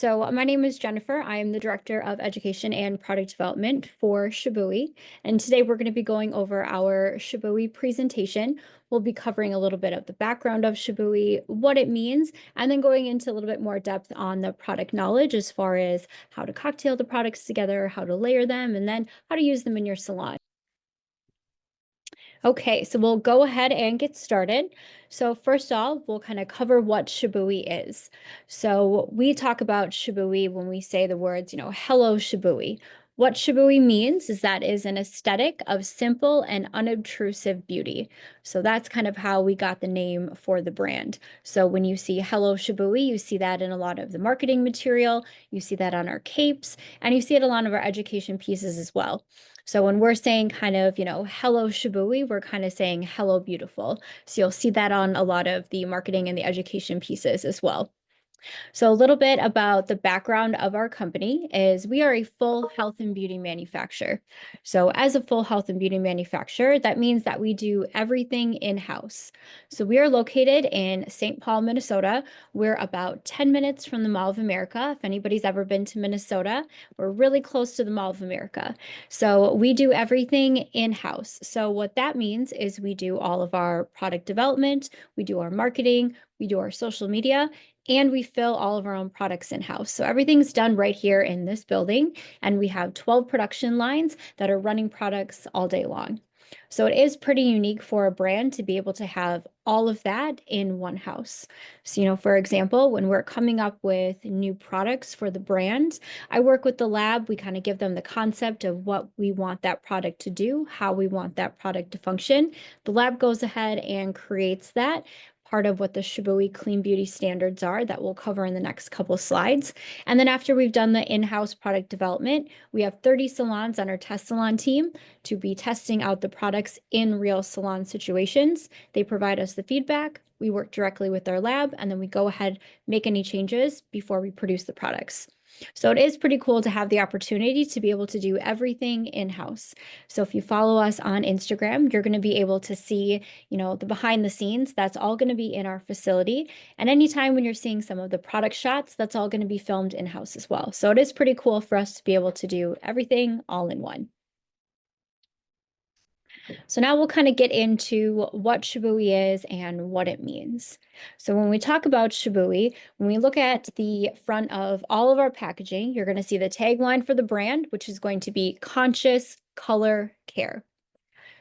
So my name is Jennifer. I am the Director of Education and Product Development for Shibui. And today we're going to be going over our Shibui presentation. We'll be covering a little bit of the background of Shibui, what it means, and then going into a little bit more depth on the product knowledge as far as how to cocktail the products together, how to layer them, and then how to use them in your salon. Okay, so we'll go ahead and get started. So first off, we'll kind of cover what Shibui is. So we talk about Shibui when we say the words, hello Shibui. What Shibui means is that is an aesthetic of simple and unobtrusive beauty. So that's kind of how we got the name for the brand. So when you see hello Shibui, you see that in a lot of the marketing material, you see that on our capes, and you see it a lot of our education pieces as well. So when we're saying kind of, hello Shibui, we're kind of saying hello beautiful. So you'll see that on a lot of the marketing and the education pieces as well. So a little bit about the background of our company is we are a full health and beauty manufacturer. So as a full health and beauty manufacturer, that means that we do everything in-house. So we are located in St. Paul, Minnesota. We're about 10 minutes from the Mall of America. If anybody's ever been to Minnesota, we're really close to the Mall of America. So we do everything in-house. So what that means is we do all of our product development, we do our marketing, we do our social media, and we fill all of our own products in-house. So everything's done right here in this building, and we have 12 production lines that are running products all day long. So it is pretty unique for a brand to be able to have all of that in one house. So, for example, when we're coming up with new products for the brand, I work with the lab. We kind of give them the concept of what we want that product to do, how we want that product to function. The lab goes ahead and creates that, part of what the Shibui Clean Beauty standards are that we'll cover in the next couple slides. And then after we've done the in-house product development, we have 30 salons on our test salon team to be testing out the products in real salon situations. They provide us the feedback, we work directly with our lab, and then we go ahead, make any changes before we produce the products. So it is pretty cool to have the opportunity to be able to do everything in-house. So if you follow us on Instagram, you're going to be able to see, the behind the scenes. That's all going to be in our facility. And anytime when you're seeing some of the product shots, that's all going to be filmed in-house as well. So it is pretty cool for us to be able to do everything all in one. So now we'll kind of get into what Shibui is and what it means. So when we talk about Shibui, when we look at the front of all of our packaging, you're going to see the tagline for the brand, which is going to be Conscious Color Care.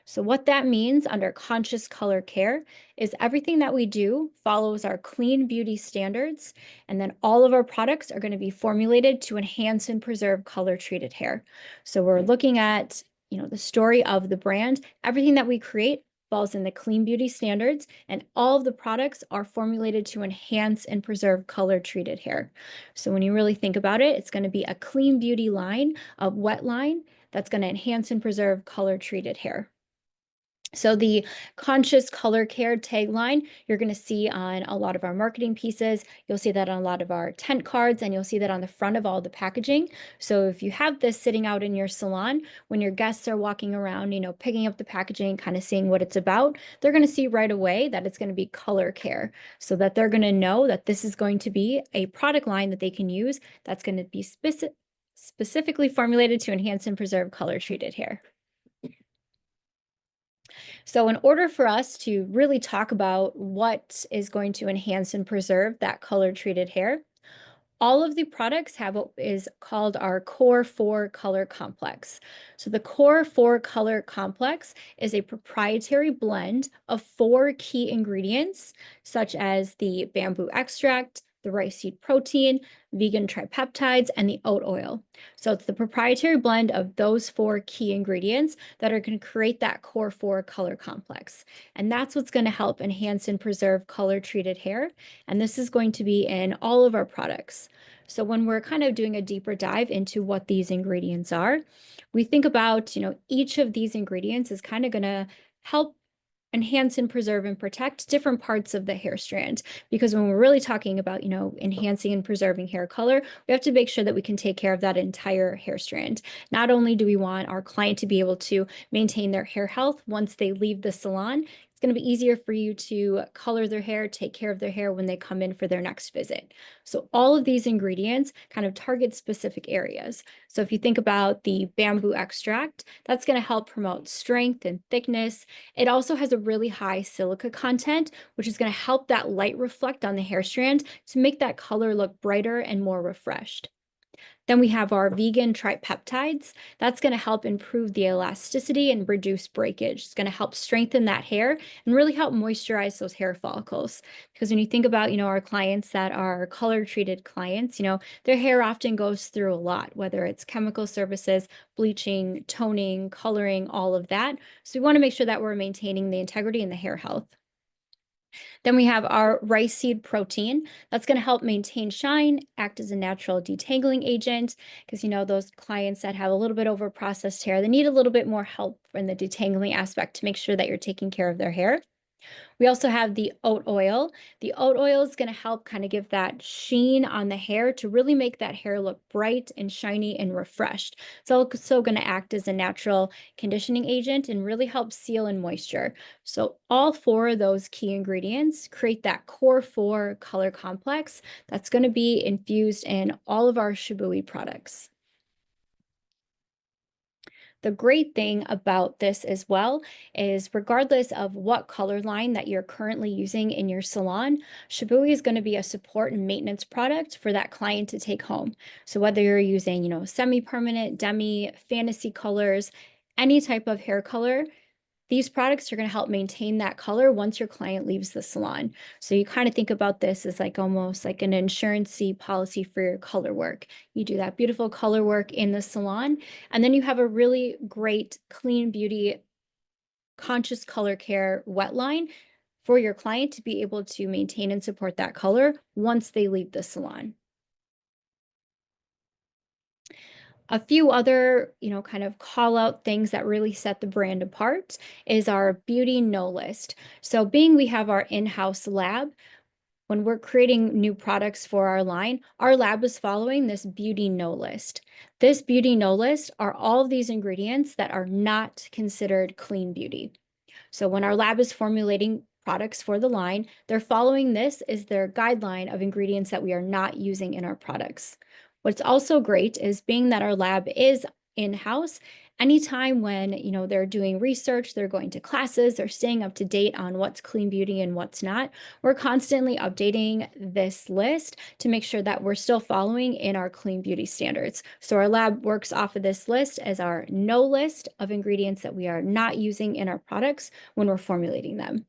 So what that means under Conscious Color Care is everything that we do follows our clean beauty standards, and then all of our products are going to be formulated to enhance and preserve color-treated hair. So we're looking at, the story of the brand. Everything that we create falls in the clean beauty standards, and all of the products are formulated to enhance and preserve color-treated hair. So when you really think about it, it's going to be a clean beauty line, a wet line that's going to enhance and preserve color-treated hair. So the Conscious Color Care tagline, you're going to see on a lot of our marketing pieces. You'll see that on a lot of our tent cards, and you'll see that on the front of all the packaging. So if you have this sitting out in your salon, when your guests are walking around, picking up the packaging, kind of seeing what it's about, they're going to see right away that it's going to be color care, so that they're going to know that this is going to be a product line that they can use that's going to be specifically formulated to enhance and preserve color-treated hair. So in order for us to really talk about what is going to enhance and preserve that color-treated hair, all of the products have what is called our Core 4 color complex. So the Core 4 color complex is a proprietary blend of 4 key ingredients, such as the bamboo extract, the rice seed protein, vegan tripeptides, and the oat oil. So it's the proprietary blend of those 4 key ingredients that are going to create that Core 4 color complex. And that's what's going to help enhance and preserve color-treated hair. And this is going to be in all of our products. So when we're kind of doing a deeper dive into what these ingredients are, we think about, each of these ingredients is kind of going to help enhance and preserve and protect different parts of the hair strand. Because when we're really talking about, enhancing and preserving hair color, we have to make sure that we can take care of that entire hair strand. Not only do we want our client to be able to maintain their hair health once they leave the salon, It's going to be easier for you to color their hair, take care of their hair when they come in for their next visit. So all of these ingredients kind of target specific areas. So if you think about the bamboo extract, that's going to help promote strength and thickness. It also has a really high silica content, which is going to help that light reflect on the hair strand to make that color look brighter and more refreshed. Then we have our vegan tripeptides. That's going to help improve the elasticity and reduce breakage. It's going to help strengthen that hair and really help moisturize those hair follicles. Because when you think about, our clients that are color treated clients, their hair often goes through a lot, whether it's chemical services, bleaching, toning, coloring, all of that. So we want to make sure that we're maintaining the integrity and the hair health. Then we have our rice seed protein. That's going to help maintain shine, act as a natural detangling agent, because those clients that have a little bit over processed hair, they need a little bit more help in the detangling aspect to make sure that you're taking care of their hair. We also have the oat oil. The oat oil is going to help kind of give that sheen on the hair to really make that hair look bright and shiny and refreshed. It's also going to act as a natural conditioning agent and really help seal in moisture. So all four of those key ingredients create that core four color complex that's going to be infused in all of our Shibui products. The great thing about this as well is regardless of what color line that you're currently using in your salon, Shibui is going to be a support and maintenance product for that client to take home. So whether you're using, semi-permanent, demi, fantasy colors, any type of hair color, these products are going to help maintain that color once your client leaves the salon. So you kind of think about this as like almost like an insurance-y policy for your color work. You do that beautiful color work in the salon, and then you have a really great clean beauty, conscious color care wet line for your client to be able to maintain and support that color once they leave the salon. A few other, kind of call out things that really set the brand apart is our beauty no list. So being we have our in-house lab, when we're creating new products for our lab is following this beauty no list. This beauty no list are all of these ingredients that are not considered clean beauty. So when our lab is formulating products for the line, they're following this as their guideline of ingredients that we are not using in our products. What's also great is being that our lab is in-house, anytime when, they're doing research, they're going to classes, they're staying up to date on what's clean beauty and what's not, we're constantly updating this list to make sure that we're still following in our clean beauty standards. So our lab works off of this list as our no list of ingredients that we are not using in our products when we're formulating them.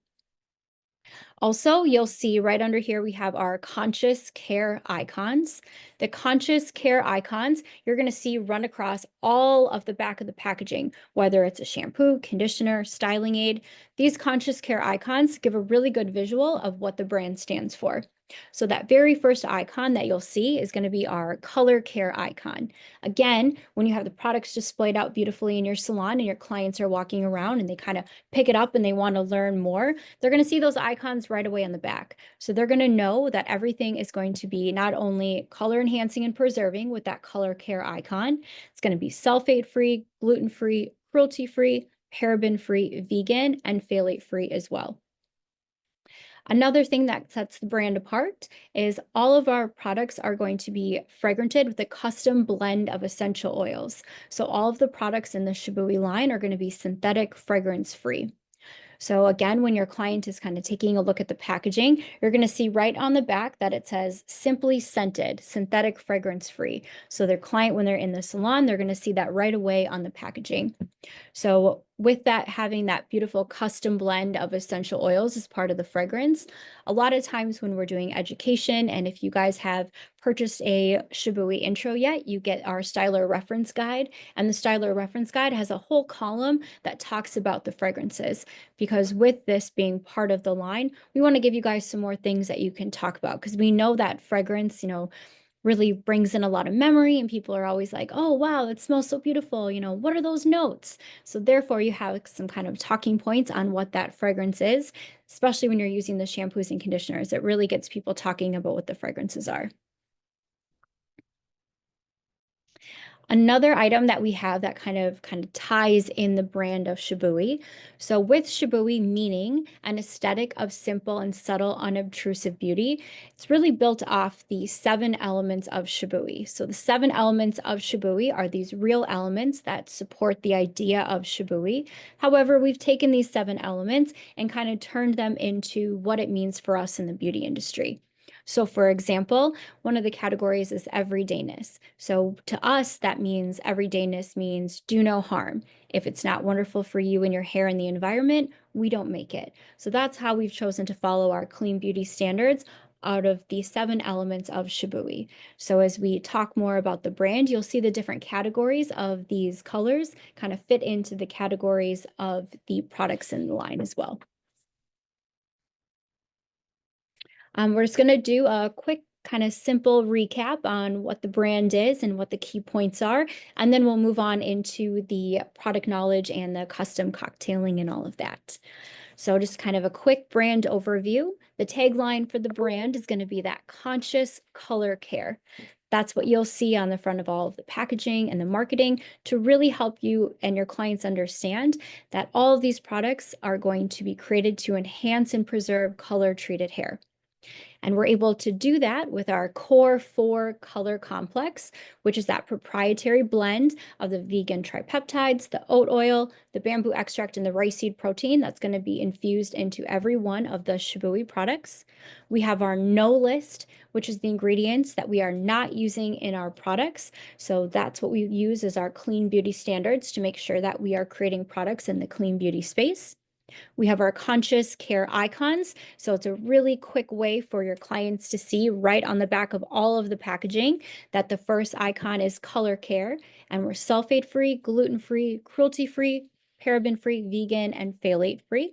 Also, you'll see right under here, we have our conscious care icons. The conscious care icons, you're going to see run across all of the back of the packaging, whether it's a shampoo, conditioner, styling aid. These conscious care icons give a really good visual of what the brand stands for. So that very first icon that you'll see is going to be our color care icon. Again, when you have the products displayed out beautifully in your salon and your clients are walking around and they kind of pick it up and they want to learn more, they're going to see those icons right away on the back. So they're going to know that everything is going to be not only color enhancing and preserving with that color care icon, it's going to be sulfate free, gluten free, cruelty free, paraben free, vegan, and phthalate free as well. Another thing that sets the brand apart is all of our products are going to be fragranted with a custom blend of essential oils. So all of the products in the Shibui line are going to be synthetic fragrance free. So again, when your client is kind of taking a look at the packaging, you're going to see right on the back that it says simply scented, synthetic fragrance free. So their client, when they're in the salon, they're going to see that right away on the packaging. So with that, having that beautiful custom blend of essential oils as part of the fragrance, a lot of times when we're doing education, and if you guys have purchased a Shibui intro yet, you get our styler reference guide, and the styler reference guide has a whole column that talks about the fragrances, because with this being part of the line, we want to give you guys some more things that you can talk about, because we know that fragrance, really brings in a lot of memory, and people are always like, oh, wow, it smells so beautiful. What are those notes? So therefore, you have some kind of talking points on what that fragrance is, especially when you're using the shampoos and conditioners. It really gets people talking about what the fragrances are. Another item that we have that kind of ties in the brand of Shibui. So with Shibui meaning an aesthetic of simple and subtle unobtrusive beauty, it's really built off the 7 elements of Shibui. So the 7 elements of Shibui are these real elements that support the idea of Shibui. However, we've taken these 7 elements and kind of turned them into what it means for us in the beauty industry. So for example, one of the categories is everydayness. So to us, that means everydayness means do no harm. If it's not wonderful for you and your hair and the environment, we don't make it. So that's how we've chosen to follow our clean beauty standards out of the 7 elements of Shibui. So as we talk more about the brand, you'll see the different categories of these colors kind of fit into the categories of the products in the line as well. We're just going to do a quick kind of simple recap on what the brand is and what the key points are, and then we'll move on into the product knowledge and the custom cocktailing and all of that. So just kind of a quick brand overview. The tagline for the brand is going to be that conscious color care. That's what you'll see on the front of all of the packaging and the marketing to really help you and your clients understand that all of these products are going to be created to enhance and preserve color-treated hair. And we're able to do that with our Core 4 color complex, which is that proprietary blend of the vegan tripeptides, the oat oil, the bamboo extract, and the rice seed protein that's going to be infused into every one of the Shibui products. We have our no list, which is the ingredients that we are not using in our products. So that's what we use as our clean beauty standards to make sure that we are creating products in the clean beauty space. We have our conscious care icons. So it's a really quick way for your clients to see right on the back of all of the packaging that the first icon is color care, and we're sulfate-free, gluten-free, cruelty-free, paraben-free, vegan, and phthalate-free.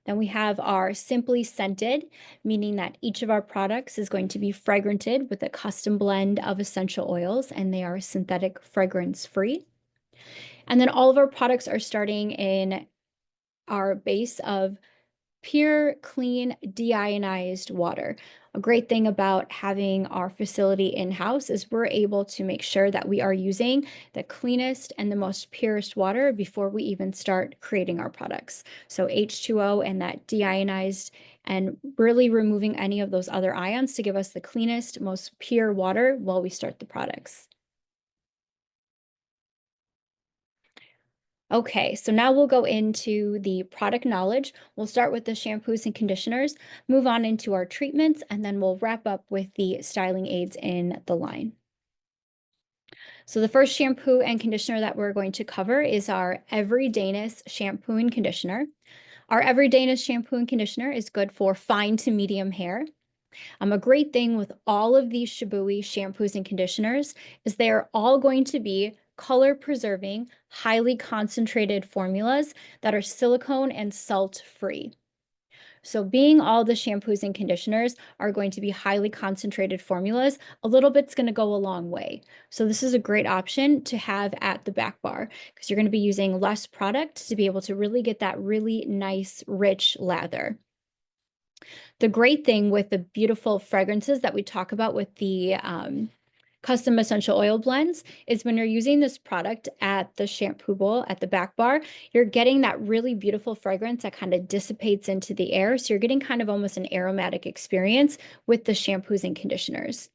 Then we have our simply scented, meaning that each of our products is going to be fragranted with a custom blend of essential oils, and they are synthetic fragrance-free. And then all of our products are starting in our base of pure, clean, deionized water. A great thing about having our facility in-house is we're able to make sure that we are using the cleanest and the most purest water before we even start creating our products. So H2O and that deionized, and really removing any of those other ions to give us the cleanest, most pure water while we start the products. Okay, so now we'll go into the product knowledge. We'll start with the shampoos and conditioners, move on into our treatments, and then we'll wrap up with the styling aids in the line. So the first shampoo and conditioner that we're going to cover is our Everydayness shampoo and conditioner. Our Everydayness shampoo and conditioner is good for fine to medium hair. A great thing with all of these Shibui shampoos and conditioners is they are all going to be color preserving, highly concentrated formulas that are silicone and salt free. So being all the shampoos and conditioners are going to be highly concentrated formulas, a little bit's going to go a long way. So this is a great option to have at the back bar because you're going to be using less product to be able to really get that really nice, rich lather. The great thing with the beautiful fragrances that we talk about with the custom essential oil blends is when you're using this product at the shampoo bowl at the back bar, you're getting that really beautiful fragrance that kind of dissipates into the air. So you're getting kind of almost an aromatic experience with the shampoos and conditioners.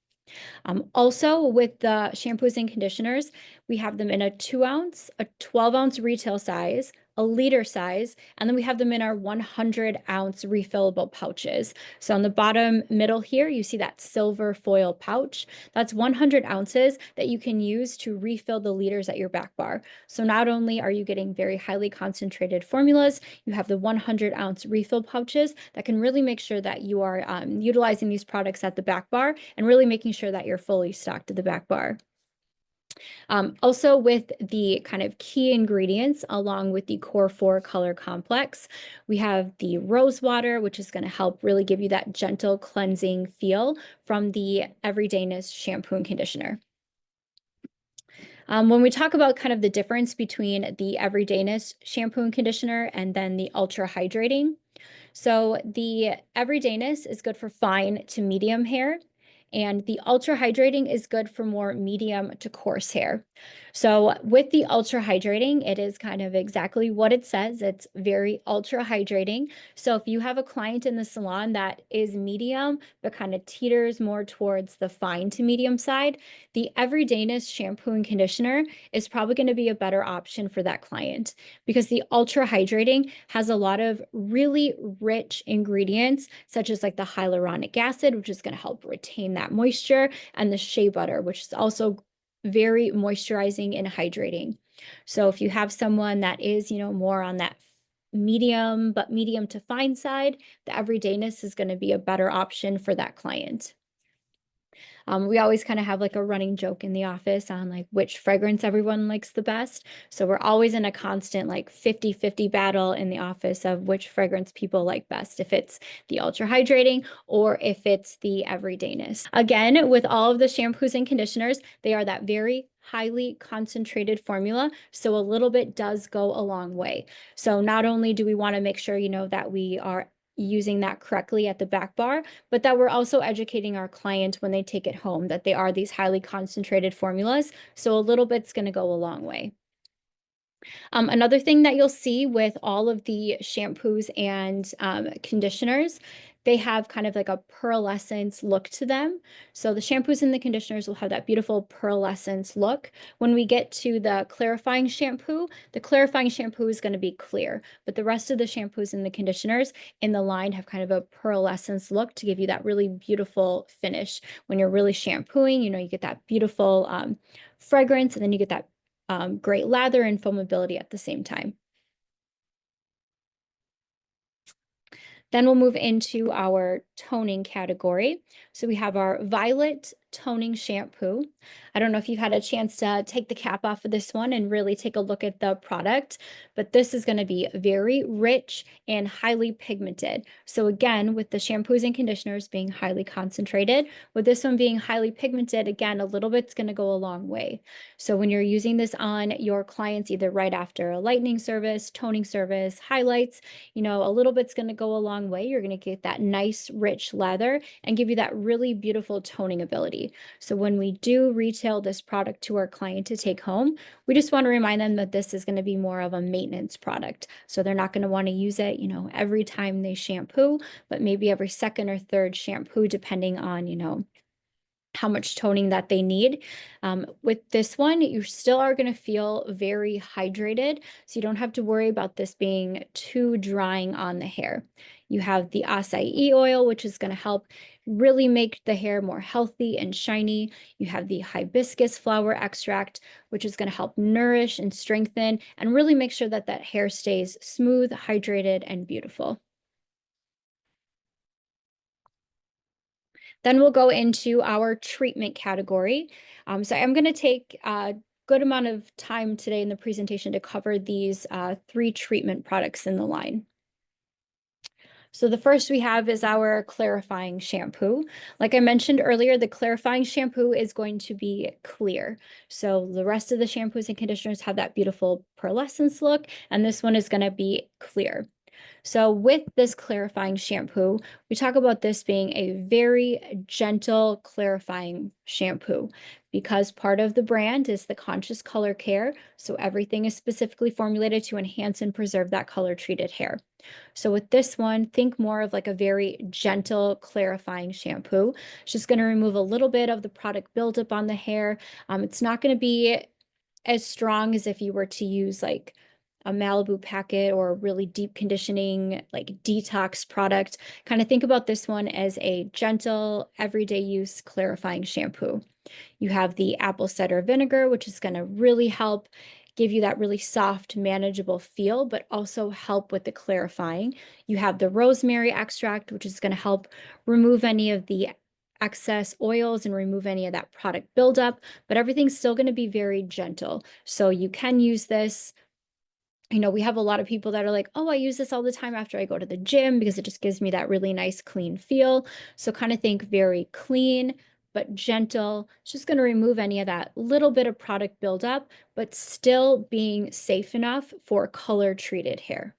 Also, with the shampoos and conditioners, we have them in a 2-ounce, a 12-ounce retail size, a liter size, and then we have them in our 100-ounce refillable pouches. So on the bottom middle here, you see that silver foil pouch. That's 100 ounces that you can use to refill the liters at your back bar. So not only are you getting very highly concentrated formulas, you have the 100-ounce refill pouches that can really make sure that you are utilizing these products at the back bar and really making sure that you're fully stocked at the back bar. Also with the kind of key ingredients along with the Core 4 color complex, we have the rose water, which is going to help really give you that gentle cleansing feel from the Everydayness shampoo and conditioner. When we talk about kind of the difference between the Everydayness shampoo and conditioner and then the ultra hydrating, so the Everydayness is good for fine to medium hair, and the ultra hydrating is good for more medium to coarse hair. So with the ultra hydrating, it is kind of exactly what it says. It's very ultra hydrating. So if you have a client in the salon that is medium, but kind of teeters more towards the fine to medium side, the Everydayness shampoo and conditioner is probably going to be a better option for that client because the ultra hydrating has a lot of really rich ingredients, such as like the hyaluronic acid, which is going to help retain that moisture, and the shea butter, which is also very moisturizing and hydrating. So if you have someone that is, more on that medium, but medium to fine side, the Everydayness is going to be a better option for that client. We always kind of have like a running joke in the office on like which fragrance everyone likes the best. So we're always in a constant like 50-50 battle in the office of which fragrance people like best, if it's the ultra hydrating or if it's the Everydayness. Again, with all of the shampoos and conditioners, they are that very highly concentrated formula. So a little bit does go a long way. So not only do we want to make sure, that we are using that correctly at the back bar, but that we're also educating our client when they take it home that they are these highly concentrated formulas. So a little bit's going to go a long way. Another thing that you'll see with all of the shampoos and conditioners, they have kind of like a pearlescence look to them. So the shampoos and the conditioners will have that beautiful pearlescence look. When we get to the clarifying shampoo is going to be clear, but the rest of the shampoos and the conditioners in the line have kind of a pearlescence look to give you that really beautiful finish. When you're really shampooing, you get that beautiful fragrance, and then you get that great lather and foamability at the same time. Then we'll move into our toning category. So we have our Violet Toning Shampoo. I don't know if you've had a chance to take the cap off of this one and really take a look at the product, but this is going to be very rich and highly pigmented. So again, with the shampoos and conditioners being highly concentrated, with this one being highly pigmented, again, a little bit's going to go a long way. So when you're using this on your clients, either right after a lightening service, toning service, highlights, a little bit's going to go a long way. You're going to get that nice, rich lather and give you that really beautiful toning ability. So when we do retail this product to our client to take home, we just want to remind them that this is going to be more of a maintenance product. So they're not going to want to use it, every time they shampoo, but maybe every second or third shampoo, depending on, how much toning that they need. With this one, you still are going to feel very hydrated, so you don't have to worry about this being too drying on the hair. You have the acai oil, which is going to help really make the hair more healthy and shiny. You have the hibiscus flower extract, which is going to help nourish and strengthen and really make sure that that hair stays smooth, hydrated, and beautiful. Then we'll go into our treatment category. So I'm going to take a good amount of time today in the presentation to cover these 3 treatment products in the line. So the first we have is our clarifying shampoo. Like I mentioned earlier, the clarifying shampoo is going to be clear. So the rest of the shampoos and conditioners have that beautiful pearlescence look, and this one is going to be clear. So with this clarifying shampoo, we talk about this being a very gentle clarifying shampoo because part of the brand is the conscious color care. So everything is specifically formulated to enhance and preserve that color treated hair. So with this one, think more of like a very gentle clarifying shampoo. It's just going to remove a little bit of the product buildup on the hair. It's not going to be as strong as if you were to use like a Malibu packet or a really deep conditioning, like detox product. Kind of think about this one as a gentle, everyday use clarifying shampoo. You have the apple cider vinegar, which is going to really help give you that really soft, manageable feel, but also help with the clarifying. You have the rosemary extract, which is going to help remove any of the excess oils and remove any of that product buildup, but everything's still going to be very gentle. So you can use this. We have a lot of people that are like, oh, I use this all the time after I go to the gym because it just gives me that really nice, clean feel. So kind of think very clean, but gentle. It's just going to remove any of that little bit of product buildup, but still being safe enough for color treated hair.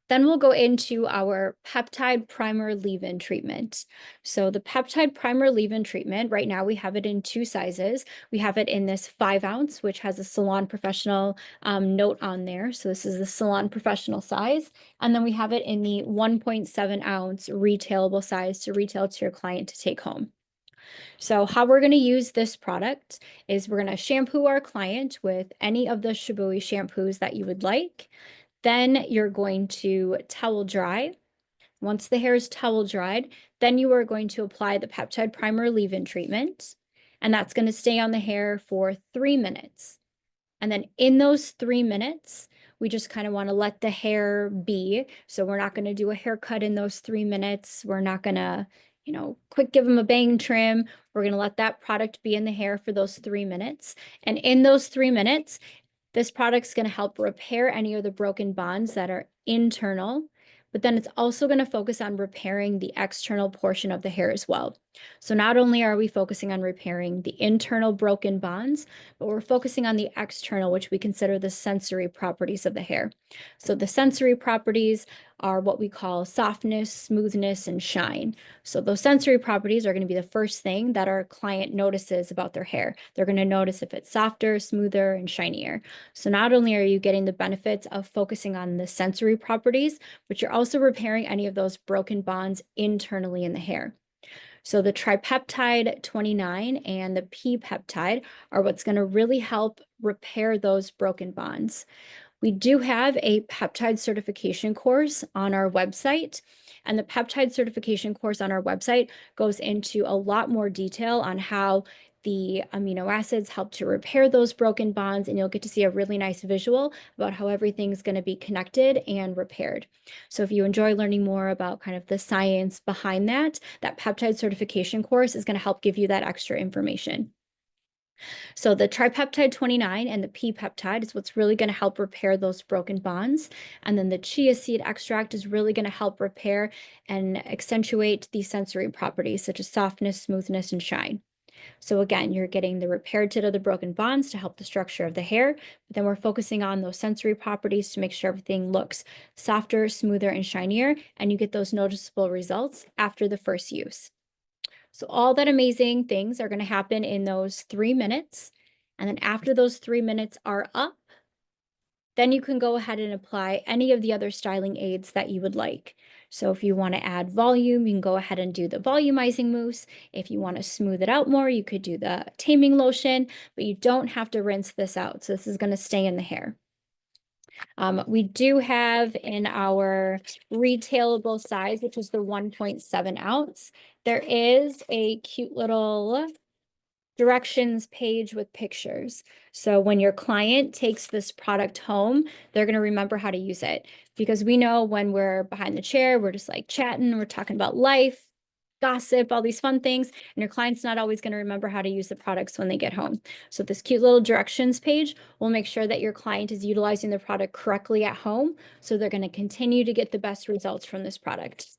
Then we'll go into our peptide primer leave-in treatment. So the peptide primer leave-in treatment, right now we have it in two sizes. We have it in this 5 ounce, which has a salon professional note on there. So this is the salon professional size. And then we have it in the 1.7 ounce retailable size to retail to your client to take home. So how we're going to use this product is we're going to shampoo our client with any of the Shibui shampoos that you would like. Then you're going to towel dry. Once the hair is towel dried, then you are going to apply the peptide primer leave-in treatment, and that's going to stay on the hair for 3 minutes. And then in those 3 minutes, we just kind of want to let the hair be. So we're not going to do a haircut in those 3 minutes. We're not going to, quick give them a bang trim. We're going to let that product be in the hair for those 3 minutes. And in those 3 minutes, this product's going to help repair any of the broken bonds that are internal, but then it's also going to focus on repairing the external portion of the hair as well. So not only are we focusing on repairing the internal broken bonds, but we're focusing on the external, which we consider the sensory properties of the hair. So the sensory properties are what we call softness, smoothness, and shine. So those sensory properties are going to be the first thing that our client notices about their hair. They're going to notice if it's softer, smoother, and shinier. So not only are you getting the benefits of focusing on the sensory properties, but you're also repairing any of those broken bonds internally in the hair. So the tripeptide 29 and the P peptide are what's going to really help repair those broken bonds. We do have a peptide certification course on our website, and the peptide certification course on our website goes into a lot more detail on how the amino acids help to repair those broken bonds, and you'll get to see a really nice visual about how everything's going to be connected and repaired. So if you enjoy learning more about kind of the science behind that, that peptide certification course is going to help give you that extra information. So the tripeptide 29 and the P peptide is what's really going to help repair those broken bonds. And then the chia seed extract is really going to help repair and accentuate the sensory properties such as softness, smoothness, and shine. So again, you're getting the repaired to the broken bonds to help the structure of the hair, but then we're focusing on those sensory properties to make sure everything looks softer, smoother, and shinier, and you get those noticeable results after the first use. So all that amazing things are going to happen in those 3 minutes. And then after those 3 minutes are up, then you can go ahead and apply any of the other styling aids that you would like. So if you want to add volume, you can go ahead and do the volumizing mousse. If you want to smooth it out more, you could do the taming lotion, but you don't have to rinse this out. So this is going to stay in the hair. We do have in our retailable size, which is the 1.7 ounce, there is a cute little directions page with pictures. So when your client takes this product home, they're going to remember how to use it, because we know when we're behind the chair, we're just like chatting, we're talking about life, gossip, all these fun things, and your client's not always going to remember how to use the products when they get home. So this cute little directions page will make sure that your client is utilizing the product correctly at home, so they're going to continue to get the best results from this product.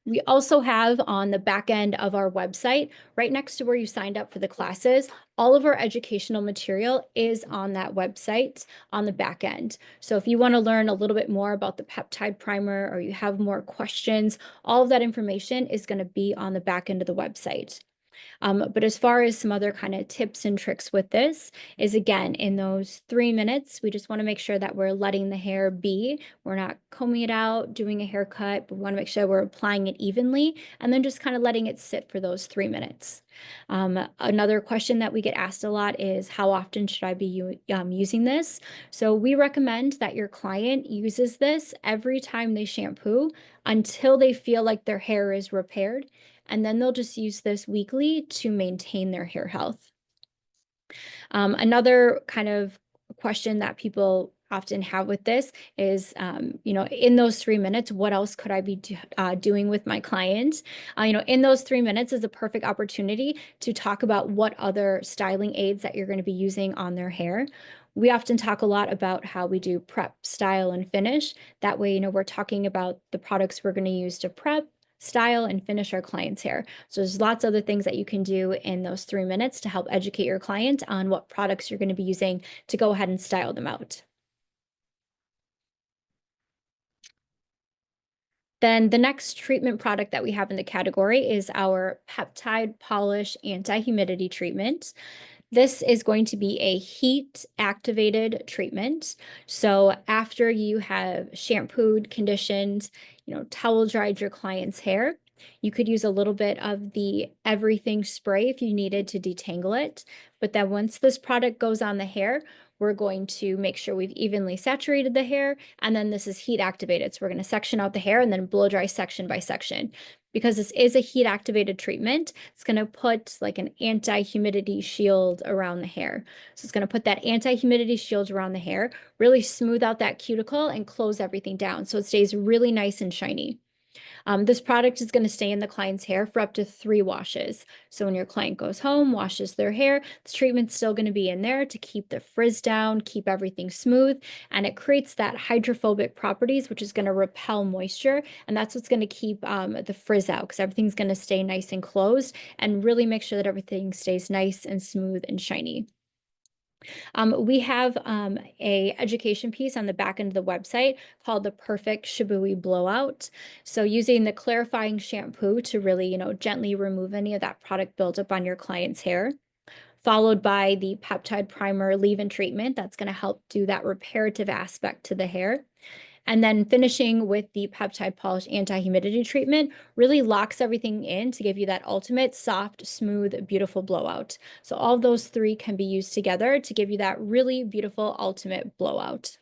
We also have on the back end of our website, right next to where you signed up for the classes, all of our educational material is on that website on the back end. So if you want to learn a little bit more about the peptide primer or you have more questions, all of that information is going to be on the back end of the website. But as far as some other kind of tips and tricks with this is, again, in those 3 minutes, we just want to make sure that we're letting the hair be. We're not combing it out, doing a haircut, but we want to make sure we're applying it evenly and then just kind of letting it sit for those 3 minutes. Another question that we get asked a lot is, how often should I be using this? So we recommend that your client uses this every time they shampoo until they feel like their hair is repaired, and then they'll just use this weekly to maintain their hair health. Another kind of question that people often have with this is, in those 3 minutes, what else could I be doing with my clients? In those 3 minutes is a perfect opportunity to talk about what other styling aids that you're going to be using on their hair. We often talk a lot about how we do prep, style, and finish. That way, we're talking about the products we're going to use to prep, style, and finish our client's hair. So there's lots of other things that you can do in those 3 minutes to help educate your client on what products you're going to be using to go ahead and style them out. Then the next treatment product that we have in the category is our Peptide Polish Anti-Humidity Treatment. This is going to be a heat activated treatment. So after you have shampooed, conditioned, towel dried your client's hair, you could use a little bit of the everything spray if you needed to detangle it. But then once this product goes on the hair, we're going to make sure we've evenly saturated the hair. And then this is heat activated. So we're going to section out the hair and then blow dry section by section. Because this is a heat activated treatment, it's going to put like an anti-humidity shield around the hair. So it's going to put that anti-humidity shield around the hair, really smooth out that cuticle and close everything down so it stays really nice and shiny. This product is going to stay in the client's hair for up to 3 washes. So when your client goes home, washes their hair, this treatment's still going to be in there to keep the frizz down, keep everything smooth, and it creates that hydrophobic properties, which is going to repel moisture, and that's what's going to keep the frizz out because everything's going to stay nice and closed and really make sure that everything stays nice and smooth and shiny. We have a education piece on the back end of the website called the Perfect Shibui Blowout. So using the clarifying shampoo to really, gently remove any of that product buildup on your client's hair, followed by the peptide primer leave-in treatment that's going to help do that reparative aspect to the hair. And then finishing with the peptide polish anti-humidity treatment really locks everything in to give you that ultimate soft, smooth, beautiful blowout. So all those 3 can be used together to give you that really beautiful ultimate blowout.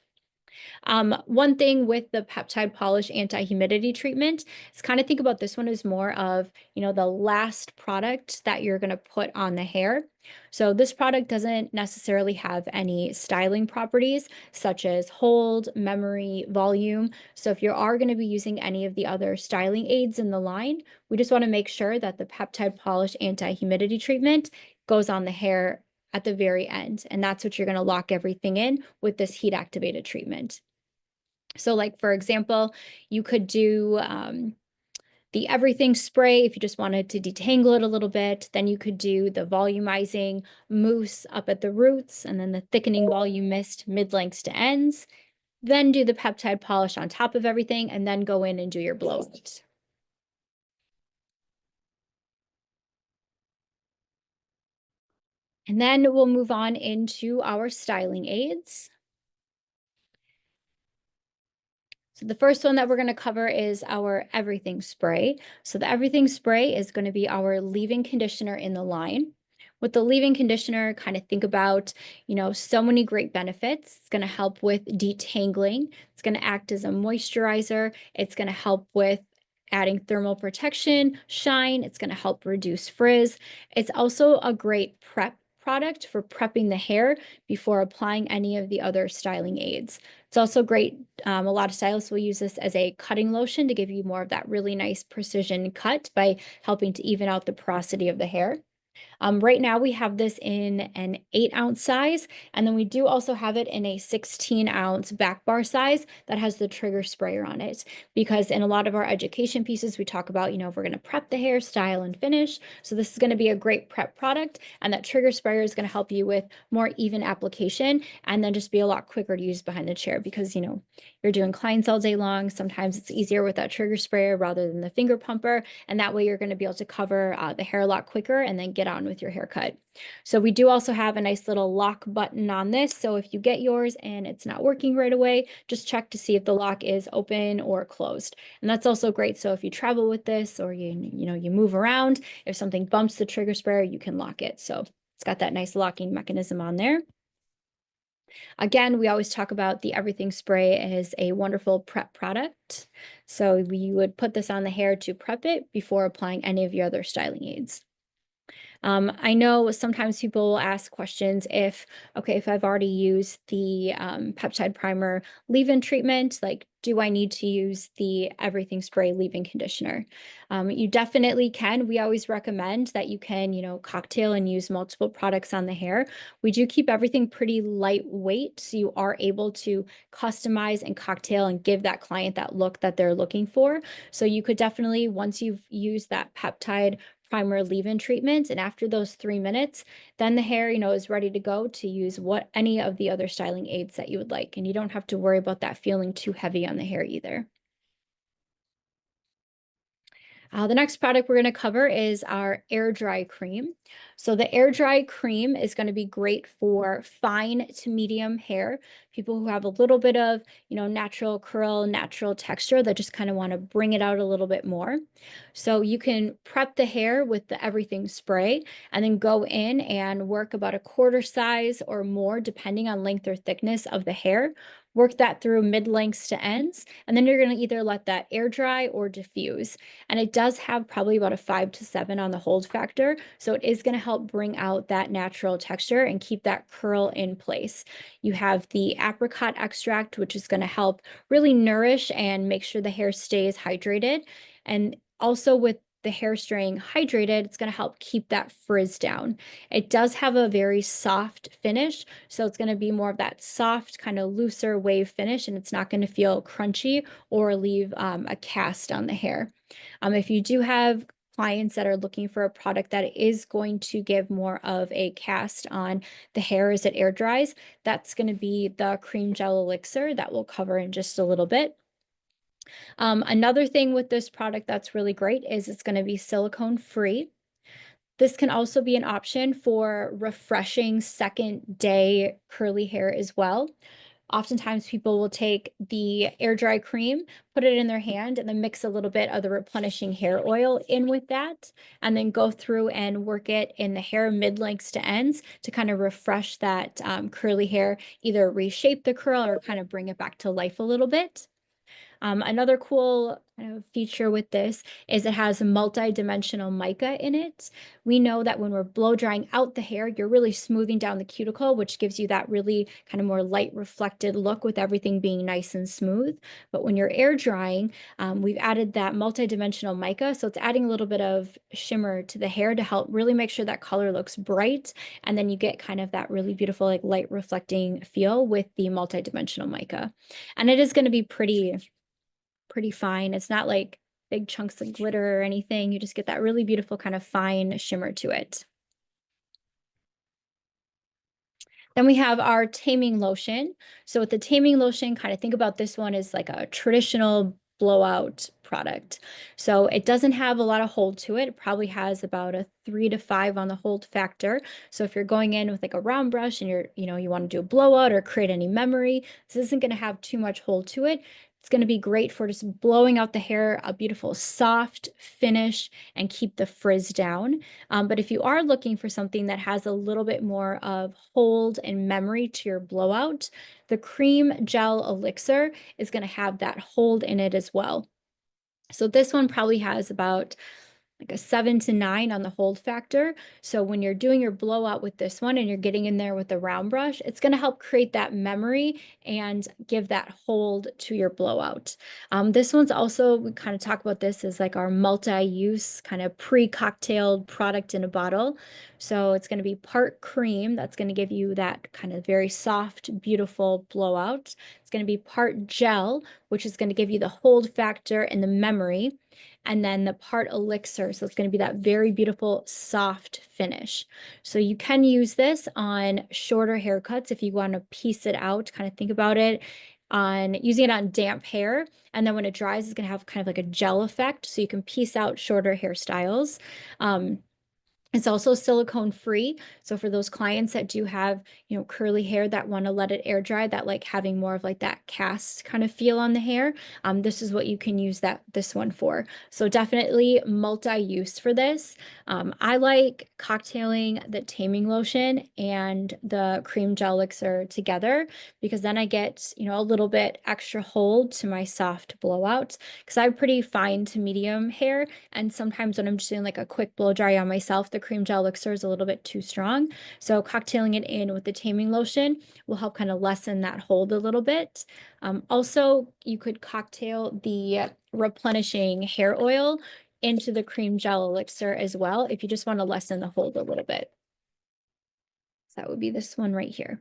One thing with the peptide polish anti-humidity treatment is kind of think about this one as more of, the last product that you're going to put on the hair. So this product doesn't necessarily have any styling properties such as hold, memory, volume. So if you are going to be using any of the other styling aids in the line, we just want to make sure that the peptide polish anti-humidity treatment goes on the hair at the very end. And that's what you're going to lock everything in with this heat activated treatment. So like, for example, you could do the everything spray if you just wanted to detangle it a little bit. Then you could do the volumizing mousse up at the roots and then the thickening volume mist mid-lengths to ends. Then do the peptide polish on top of everything and then go in and do your blowout. And then we'll move on into our styling aids. So the first one that we're going to cover is our everything spray. So the everything spray is going to be our leave-in conditioner in the line. With the leave-in conditioner, kind of think about, so many great benefits. It's going to help with detangling. It's going to act as a moisturizer. It's going to help with adding thermal protection, shine. It's going to help reduce frizz. It's also a great prep product for prepping the hair before applying any of the other styling aids. It's also great. A lot of stylists will use this as a cutting lotion to give you more of that really nice precision cut by helping to even out the porosity of the hair. Right now we have this in an 8-ounce size, and then we do also have it in a 16-ounce back bar size that has the trigger sprayer on it. Because in a lot of our education pieces, we talk about, if we're going to prep the hair, style, and finish. So this is going to be a great prep product, and that trigger sprayer is going to help you with more even application, and then just be a lot quicker to use behind the chair because, you're doing clients all day long. Sometimes it's easier with that trigger sprayer rather than the finger pumper, and that way you're going to be able to cover the hair a lot quicker and then get on with your haircut. So we do also have a nice little lock button on this. So if you get yours and it's not working right away, just check to see if the lock is open or closed. And that's also great. So if you travel with this or you move around, if something bumps the trigger sprayer, you can lock it. So it's got that nice locking mechanism on there. Again, we always talk about the everything spray as a wonderful prep product. So we would put this on the hair to prep it before applying any of your other styling aids. I know sometimes people will ask questions if I've already used the peptide primer leave-in treatment, like, do I need to use the everything spray leave-in conditioner? You definitely can. We always recommend that you can, cocktail and use multiple products on the hair. We do keep everything pretty lightweight, so you are able to customize and cocktail and give that client that look that they're looking for. So you could definitely, once you've used that peptide primer leave-in treatment, and after those 3 minutes, then the hair, is ready to go to use any of the other styling aids that you would like, and you don't have to worry about that feeling too heavy on the hair either. The next product we're going to cover is our air dry cream. So the air dry cream is going to be great for fine to medium hair, people who have a little bit of, natural curl, natural texture that just kind of want to bring it out a little bit more. So you can prep the hair with the everything spray and then go in and work about a quarter size or more, depending on length or thickness of the hair. Work that through mid lengths to ends, and then you're going to either let that air dry or diffuse. And it does have probably about a 5 to 7 on the hold factor. So it is going to help bring out that natural texture and keep that curl in place. You have the apricot extract, which is going to help really nourish and make sure the hair stays hydrated. And also with the hair staying hydrated, it's going to help keep that frizz down. It does have a very soft finish, so it's going to be more of that soft, kind of looser wave finish, and it's not going to feel crunchy or leave a cast on the hair. If you do have clients that are looking for a product that is going to give more of a cast on the hair as it air dries, that's going to be the cream gel elixir that we'll cover in just a little bit. Another thing with this product that's really great is it's going to be silicone free. This can also be an option for refreshing second day curly hair as well. Oftentimes people will take the air dry cream, put it in their hand, and then mix a little bit of the replenishing hair oil in with that, and then go through and work it in the hair mid lengths to ends to kind of refresh that curly hair, either reshape the curl or kind of bring it back to life a little bit. Another cool kind of feature with this is it has multi-dimensional mica in it. We know that when we're blow drying out the hair, you're really smoothing down the cuticle, which gives you that really kind of more light reflected look with everything being nice and smooth. But when you're air drying, we've added that multi-dimensional mica, so it's adding a little bit of shimmer to the hair to help really make sure that color looks bright, and then you get kind of that really beautiful like light reflecting feel with the multi-dimensional mica. And it is going to be pretty fine. It's not like big chunks of glitter or anything. You just get that really beautiful kind of fine shimmer to it. Then we have our taming lotion. So with the taming lotion, kind of think about this one as like a traditional blowout product. So it doesn't have a lot of hold to it. It probably has about a 3 to 5 on the hold factor. So if you're going in with like a round brush and you want to do a blowout or create any memory, this isn't going to have too much hold to it. It's going to be great for just blowing out the hair, a beautiful soft finish, and keep the frizz down. But if you are looking for something that has a little bit more of hold and memory to your blowout, the cream gel elixir is going to have that hold in it as well. So this one probably has about like a 7 to 9 on the hold factor. So when you're doing your blowout with this one and you're getting in there with the round brush, it's going to help create that memory and give that hold to your blowout. This one's also, we kind of talk about this as like our multi-use kind of pre-cocktailed product in a bottle. So it's going to be part cream. That's going to give you that kind of very soft, beautiful blowout. It's going to be part gel, which is going to give you the hold factor and the memory, and then the part elixir. So it's going to be that very beautiful soft finish. So you can use this on shorter haircuts if you want to piece it out, kind of think about it on using it on damp hair. And then when it dries, it's going to have kind of like a gel effect. So you can piece out shorter hairstyles. It's also silicone free. So for those clients that do have, curly hair that want to let it air dry, that like having more of like that cast kind of feel on the hair, this is what you can use this one for. So definitely multi-use for this. I like cocktailing the taming lotion and the cream gel elixir together because then I get, a little bit extra hold to my soft blowouts because I have pretty fine to medium hair. And sometimes when I'm just doing like a quick blow dry on myself, the cream gel elixir is a little bit too strong. So cocktailing it in with the taming lotion will help kind of lessen that hold a little bit. Also, you could cocktail the replenishing hair oil into the cream gel elixir as well if you just want to lessen the hold a little bit. So that would be this one right here.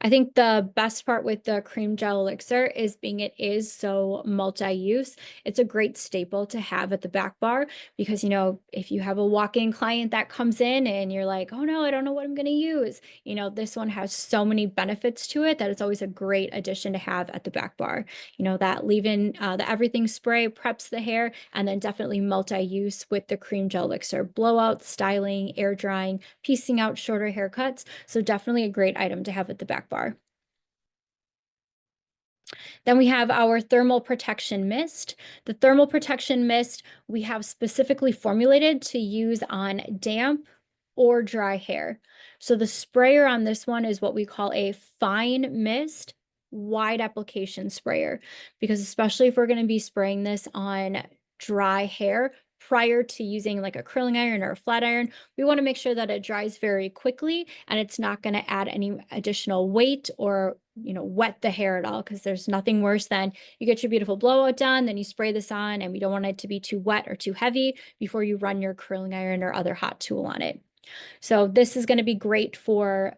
I think the best part with the cream gel elixir is being it is so multi-use. It's a great staple to have at the back bar because, if you have a walk-in client that comes in and you're like, oh no, I don't know what I'm going to use, this one has so many benefits to it that it's always a great addition to have at the back bar. That leave-in, the everything spray preps the hair, and then definitely multi-use with the cream gel elixir, blowout, styling, air drying, piecing out shorter haircuts. So definitely a great item to have at the back bar. Then we have our thermal protection mist. The thermal protection mist we have specifically formulated to use on damp or dry hair. So the sprayer on this one is what we call a fine mist wide application sprayer, because especially if we're going to be spraying this on dry hair prior to using like a curling iron or a flat iron, we want to make sure that it dries very quickly and it's not going to add any additional weight or wet the hair at all, because there's nothing worse than you get your beautiful blowout done, then you spray this on, and we don't want it to be too wet or too heavy before you run your curling iron or other hot tool on it. So this is going to be great for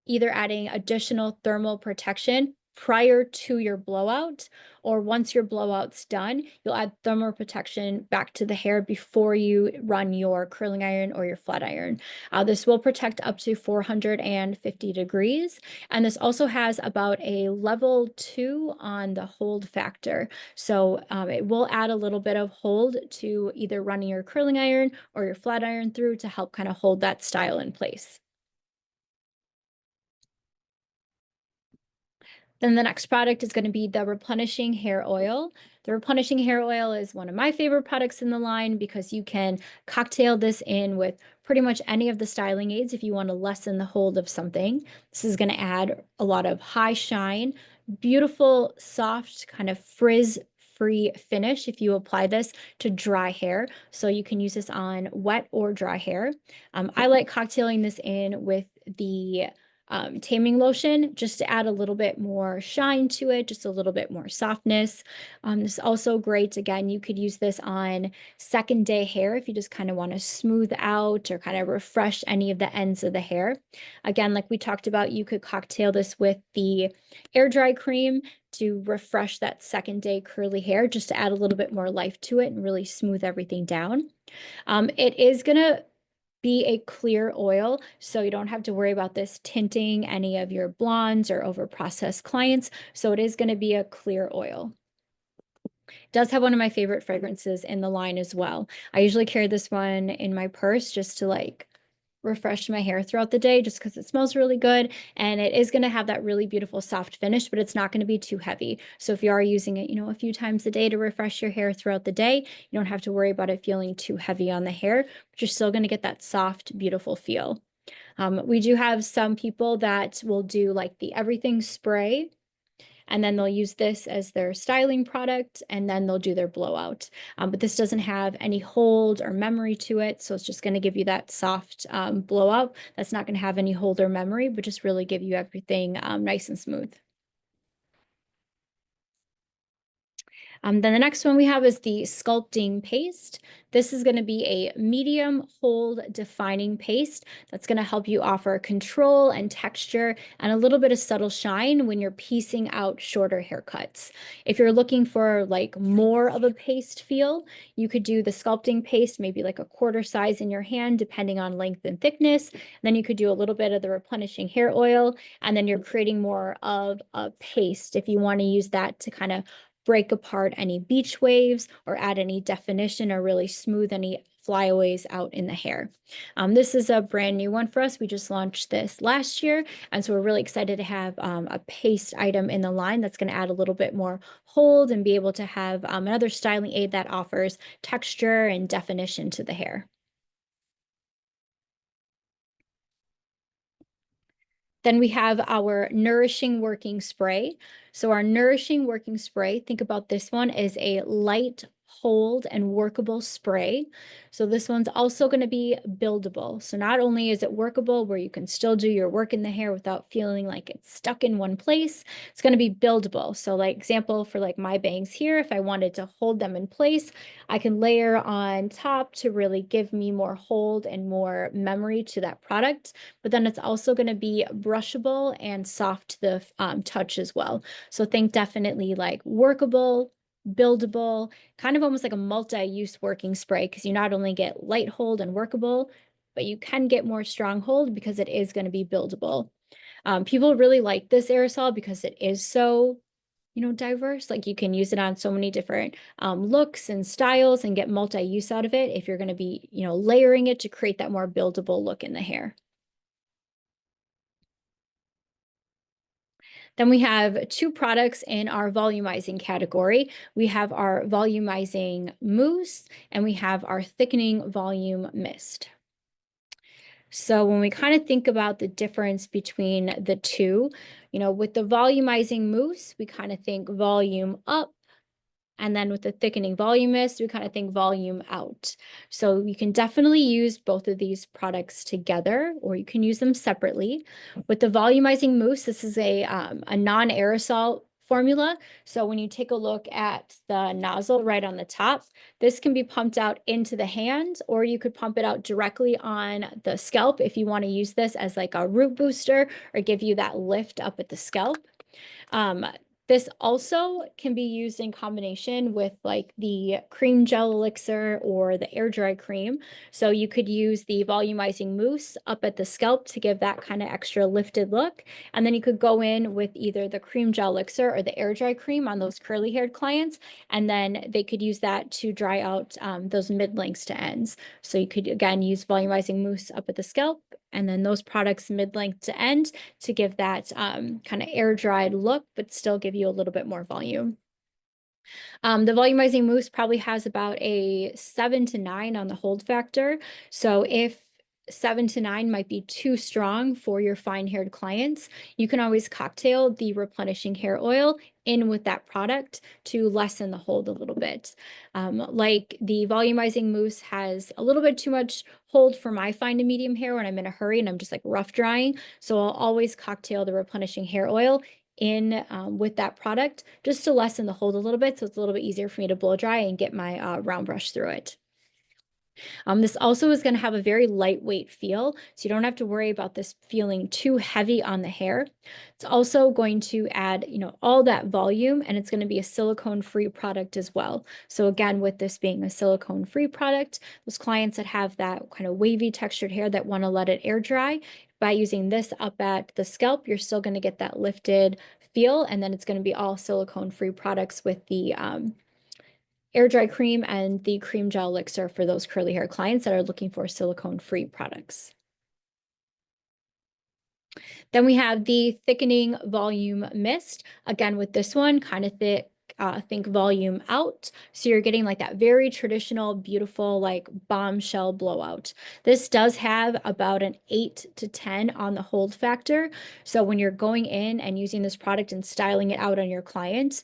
either adding additional thermal protection prior to your blowout, or once your blowout's done, you'll add thermal protection back to the hair before you run your curling iron or your flat iron. This will protect up to 450 degrees, and this also has about a level 2 on the hold factor. So it will add a little bit of hold to either running your curling iron or your flat iron through to help kind of hold that style in place. Then the next product is going to be the replenishing hair oil. The replenishing hair oil is one of my favorite products in the line because you can cocktail this in with pretty much any of the styling aids if you want to lessen the hold of something. This is going to add a lot of high shine, beautiful, soft, kind of frizz-free finish if you apply this to dry hair. So you can use this on wet or dry hair. I like cocktailing this in with the taming lotion just to add a little bit more shine to it, just a little bit more softness. This is also great. Again, you could use this on second day hair if you just kind of want to smooth out or kind of refresh any of the ends of the hair. Again, like we talked about, you could cocktail this with the air dry cream to refresh that second day curly hair, just to add a little bit more life to it and really smooth everything down. It is going to be a clear oil, so you don't have to worry about this tinting any of your blondes or over processed clients. So it is going to be a clear oil. It does have one of my favorite fragrances in the line as well. I usually carry this one in my purse just to like refresh my hair throughout the day, just because it smells really good, and it is going to have that really beautiful soft finish, but it's not going to be too heavy. So if you are using it, a few times a day to refresh your hair throughout the day, you don't have to worry about it feeling too heavy on the hair, but you're still going to get that soft, beautiful feel. We do have some people that will do like the everything spray, and then they'll use this as their styling product, and then they'll do their blowout. But this doesn't have any hold or memory to it, so it's just going to give you that soft blowout. That's not going to have any hold or memory, but just really give you everything nice and smooth. Then the next one we have is the sculpting paste. This is going to be a medium hold defining paste that's going to help you offer control and texture and a little bit of subtle shine when you're piecing out shorter haircuts. If you're looking for like more of a paste feel, you could do the sculpting paste, maybe like a quarter size in your hand, depending on length and thickness. Then you could do a little bit of the replenishing hair oil, and then you're creating more of a paste if you want to use that to kind of break apart any beach waves or add any definition or really smooth any flyaways out in the hair. This is a brand new one for us. We just launched this last year, and so we're really excited to have a paste item in the line that's going to add a little bit more hold and be able to have another styling aid that offers texture and definition to the hair. Then we have our Nourishing Working Spray. So our Nourishing Working Spray, think about this one as a light hold, and workable spray. So this one's also going to be buildable. So not only is it workable where you can still do your work in the hair without feeling like it's stuck in one place, it's going to be buildable. So like example for like my bangs here, if I wanted to hold them in place, I can layer on top to really give me more hold and more memory to that product. But then it's also going to be brushable and soft to the touch as well. So think definitely like workable, buildable, kind of almost like a multi-use working spray because you not only get light hold and workable, but you can get more strong hold because it is going to be buildable. People really like this aerosol because it is so, diverse. Like you can use it on so many different looks and styles and get multi-use out of it if you're going to be, layering it to create that more buildable look in the hair. Then we have two products in our volumizing category. We have our volumizing mousse and we have our thickening volume mist. So when we kind of think about the difference between the two, with the volumizing mousse, we kind of think volume up. And then with the thickening volume mist, we kind of think volume out. So you can definitely use both of these products together, or you can use them separately. With the volumizing mousse, this is a non-aerosol formula. So when you take a look at the nozzle right on the top, this can be pumped out into the hand, or you could pump it out directly on the scalp if you want to use this as like a root booster or give you that lift up at the scalp. Um, this also can be used in combination with like the cream gel elixir or the air dry cream. So you could use the volumizing mousse up at the scalp to give that kind of extra lifted look. And then you could go in with either the cream gel elixir or the air dry cream on those curly haired clients. And then they could use that to dry out those mid lengths to ends. So you could again use volumizing mousse up at the scalp and then those products mid length to end to give that kind of air dried look, but still give you a little bit more volume. The volumizing mousse probably has about a 7 to 9 on the hold factor. So if 7 to 9 might be too strong for your fine haired clients, you can always cocktail the replenishing hair oil in with that product to lessen the hold a little bit. Like the volumizing mousse has a little bit too much hold for my fine to medium hair when I'm in a hurry and I'm just like rough drying. So I'll always cocktail the replenishing hair oil in with that product just to lessen the hold a little bit so it's a little bit easier for me to blow dry and get my round brush through it. This also is going to have a very lightweight feel, so you don't have to worry about this feeling too heavy on the hair. It's also going to add, all that volume, and it's going to be a silicone-free product as well. So again, with this being a silicone-free product, those clients that have that kind of wavy textured hair that want to let it air dry, by using this up at the scalp, you're still going to get that lifted feel, and then it's going to be all silicone-free products with the air dry cream and the cream gel elixir for those curly hair clients that are looking for silicone-free products. Then we have the thickening volume mist. Again, with this one, kind of thick, think volume out. So you're getting like that very traditional, beautiful, like bombshell blowout. This does have about an 8 to 10 on the hold factor. So when you're going in and using this product and styling it out on your clients,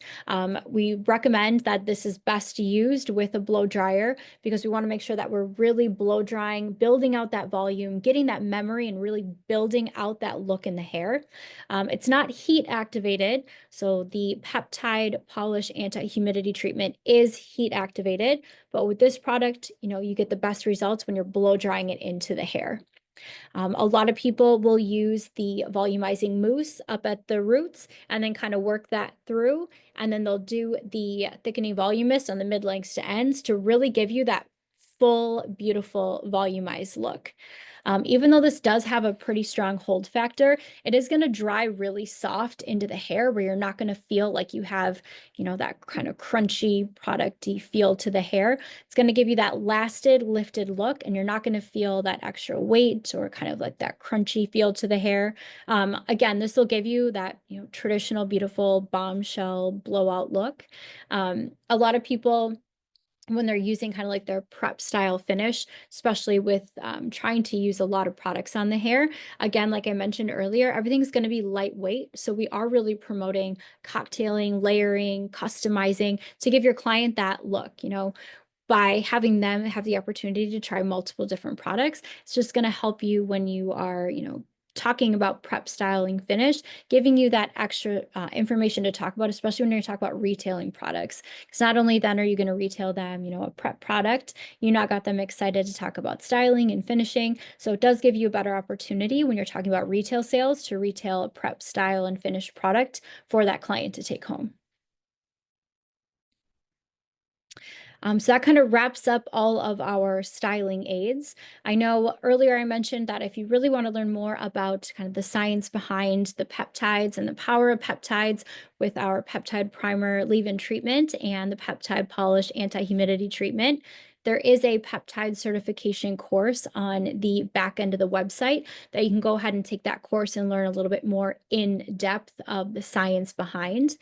we recommend that this is best used with a blow dryer because we want to make sure that we're really blow drying, building out that volume, getting that memory and really building out that look in the hair. It's not heat activated. So the peptide polish anti-humidity treatment is heat activated, but with this product, you get the best results when you're blow drying it into the hair. A lot of people will use the volumizing mousse up at the roots and then kind of work that through. And then they'll do the thickening volume mist on the mid lengths to ends to really give you that full, beautiful volumized look. Even though this does have a pretty strong hold factor, it is going to dry really soft into the hair where you're not going to feel like you have, that kind of crunchy, producty feel to the hair. It's going to give you that lasted, lifted look, and you're not going to feel that extra weight or kind of like that crunchy feel to the hair. Again, this will give you that, traditional, beautiful bombshell blowout look. A lot of people when they're using kind of like their prep style finish, especially with trying to use a lot of products on the hair. Again, like I mentioned earlier, everything's going to be lightweight. So we are really promoting cocktailing, layering, customizing to give your client that look, by having them have the opportunity to try multiple different products. It's just going to help you when you are, talking about prep styling finish, giving you that extra information to talk about, especially when you're talking about retailing products. Because not only then are you going to retail them, a prep product, you now got them excited to talk about styling and finishing. So it does give you a better opportunity when you're talking about retail sales to retail a prep style and finished product for that client to take home. So that kind of wraps up all of our styling aids. I know earlier I mentioned that if you really want to learn more about kind of the science behind the peptides and the power of peptides with our peptide primer leave-in treatment and the peptide polish anti-humidity treatment, there is a peptide certification course on the back end of the website that you can go ahead and take that course and learn a little bit more in depth of the science behind.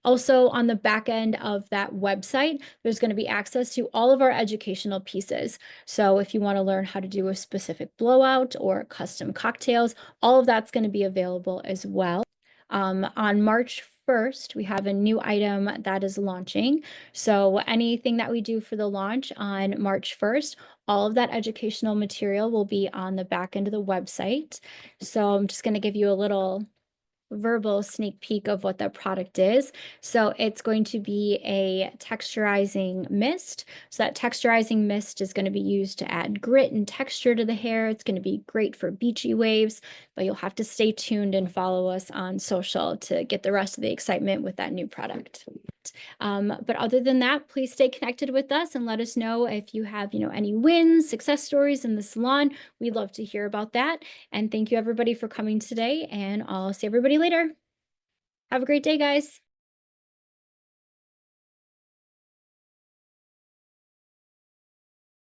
Also, on the back end of that website, there's going to be access to all of our educational pieces. So if you want to learn how to do a specific blowout or custom cocktails, all of that's going to be available as well. On March 1st, we have a new item that is launching. So anything that we do for the launch on March 1st, all of that educational material will be on the back end of the website. So I'm just going to give you a little verbal sneak peek of what that product is. So it's going to be a texturizing mist. So that texturizing mist is going to be used to add grit and texture to the hair. It's going to be great for beachy waves, but you'll have to stay tuned and follow us on social to get the rest of the excitement with that new product. But other than that, please stay connected with us and let us know if you have, any wins, success stories in the salon. We'd love to hear about that. And thank you everybody for coming today, and I'll see everybody later. Have a great day, guys.